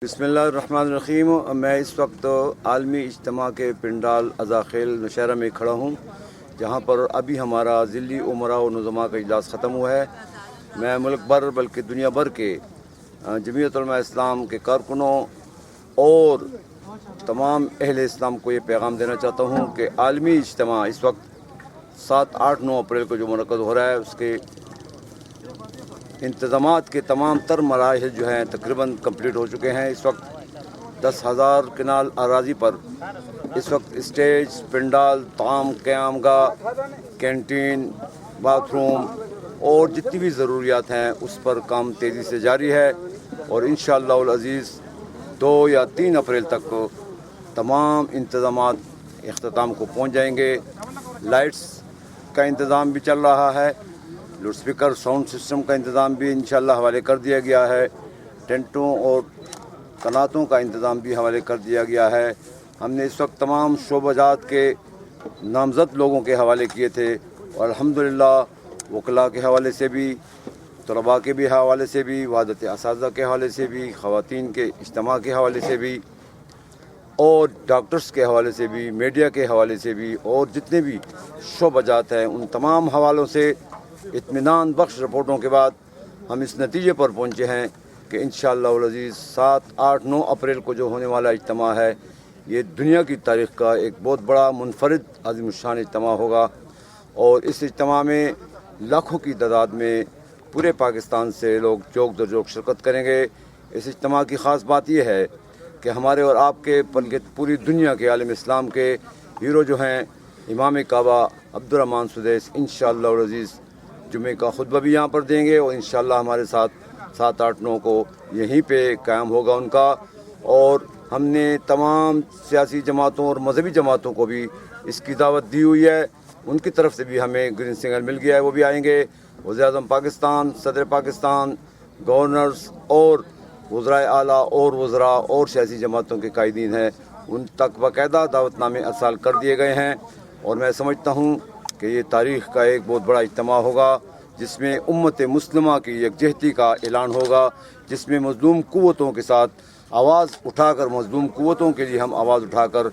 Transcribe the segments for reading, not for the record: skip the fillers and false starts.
بسم اللہ الرحمن الرحیم۔ میں اس وقت عالمی اجتماع کے پنڈال ازاخیل نوشہرہ میں کھڑا ہوں، جہاں پر ابھی ہمارا ضلعی امراء و نظماء کا اجلاس ختم ہوا ہے۔ میں ملک بھر بلکہ دنیا بھر کے جمعیت علماء اسلام کے کارکنوں اور تمام اہل اسلام کو یہ پیغام دینا چاہتا ہوں کہ عالمی اجتماع اس وقت 7، 8، 9 اپریل کو جو منعقد ہو رہا ہے، اس کے انتظامات کے تمام تر مراحل جو ہیں تقریباً کمپلیٹ ہو چکے ہیں۔ اس وقت 10,000 کنال اراضی پر اس وقت اسٹیج، پنڈال، طعام قیام گاہ، کینٹین، باتھ روم اور جتنی بھی ضروریات ہیں اس پر کام تیزی سے جاری ہے، اور انشاءاللہ العزیز 2 یا 3 اپریل تک تمام انتظامات اختتام کو پہنچ جائیں گے۔ لائٹس کا انتظام بھی چل رہا ہے، لاؤڈ اسپیکر ساؤنڈ سسٹم کا انتظام بھی انشاءاللہ حوالے کر دیا گیا ہے، ٹینٹوں اور قناتوں کا انتظام بھی حوالے کر دیا گیا ہے۔ ہم نے اس وقت تمام شعبہ جات کے نامزد لوگوں کے حوالے کیے تھے، اور الحمدللہ وکلاء کے حوالے سے بھی، طلباء کے بھی حوالے سے بھی، وحدت اساتذہ کے حوالے سے بھی، خواتین کے اجتماع کے حوالے سے بھی، اور ڈاکٹرز کے حوالے سے بھی، میڈیا کے حوالے سے بھی، اور جتنے بھی شعبہ جات ہیں ان تمام حوالوں سے اطمینان بخش رپورٹوں کے بعد ہم اس نتیجے پر پہنچے ہیں کہ انشاءاللہ العزیز 7، 8، 9 اپریل کو جو ہونے والا اجتماع ہے، یہ دنیا کی تاریخ کا ایک بہت بڑا منفرد عظیم الشان اجتماع ہوگا، اور اس اجتماع میں لاکھوں کی تعداد میں پورے پاکستان سے لوگ جوک در جوک شرکت کریں گے۔ اس اجتماع کی خاص بات یہ ہے کہ ہمارے اور آپ کے بلکہ پوری دنیا کے عالم اسلام کے ہیرو جو ہیں امام کعبہ عبدالرحمن سدیس انشاءاللہ العزیز جمعے کا خطبہ بھی یہاں پر دیں گے، اور انشاءاللہ ہمارے ساتھ 7، 8، 9 کو یہیں پہ قیام ہوگا ان کا۔ اور ہم نے تمام سیاسی جماعتوں اور مذہبی جماعتوں کو بھی اس کی دعوت دی ہوئی ہے، ان کی طرف سے بھی ہمیں گرین سگنل مل گیا ہے، وہ بھی آئیں گے۔ وزیر اعظم پاکستان، صدر پاکستان، گورنرز اور وزرائے اعلیٰ اور وزراء اور سیاسی جماعتوں کے قائدین ہیں، ان تک باقاعدہ دعوت نامے ارسال کر دیے گئے ہیں، اور میں سمجھتا ہوں کہ یہ تاریخ کا ایک بہت بڑا اجتماع ہوگا، جس میں امت مسلمہ کی یکجہتی کا اعلان ہوگا، جس میں مظلوم قوتوں کے ساتھ آواز اٹھا کر، مظلوم قوتوں کے لیے ہم آواز اٹھا کر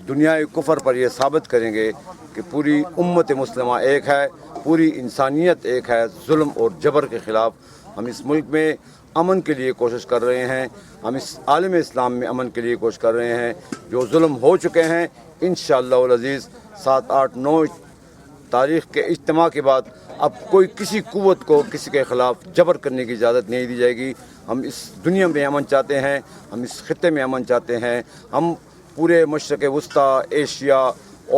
دنیا کفر پر یہ ثابت کریں گے کہ پوری امت مسلمہ ایک ہے، پوری انسانیت ایک ہے، ظلم اور جبر کے خلاف ہم اس ملک میں امن کے لیے کوشش کر رہے ہیں، ہم اس عالم اسلام میں امن کے لیے کوشش کر رہے ہیں۔ جو ظلم ہو چکے ہیں انشاءاللہ العزیز 7، 8، 9 تاریخ کے اجتماع کے بعد اب کوئی کسی قوت کو کسی کے خلاف جبر کرنے کی اجازت نہیں دی جائے گی۔ ہم اس دنیا میں امن چاہتے ہیں، ہم اس خطے میں امن چاہتے ہیں، ہم پورے مشرق وسطیٰ، ایشیا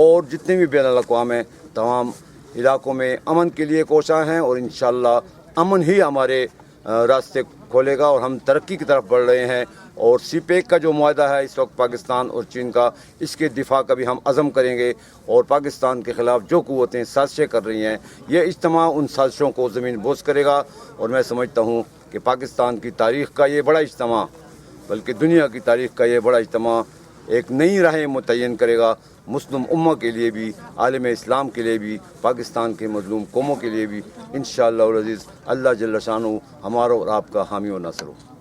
اور جتنے بھی بین الاقوام ہیں تمام علاقوں میں امن کے لیے کوشاں ہیں، اور انشاءاللہ امن ہی ہمارے راستے کھولے گا، اور ہم ترقی کی طرف بڑھ رہے ہیں۔ اور سی پیک کا جو معاہدہ ہے اس وقت پاکستان اور چین کا، اس کے دفاع کا بھی ہم عزم کریں گے، اور پاکستان کے خلاف جو قوتیں سازشیں کر رہی ہیں یہ اجتماع ان سازشوں کو زمین بوس کرے گا، اور میں سمجھتا ہوں کہ پاکستان کی تاریخ کا یہ بڑا اجتماع، بلکہ دنیا کی تاریخ کا یہ بڑا اجتماع ایک نئی راہیں متعین کرے گا، مسلم امہ کے لیے بھی، عالم اسلام کے لیے بھی، پاکستان کے مظلوم قوموں کے لیے بھی۔ انشاءاللہ العزیز اللہ جل شانہ ہمارا اور آپ کا حامی و ناصر ہو۔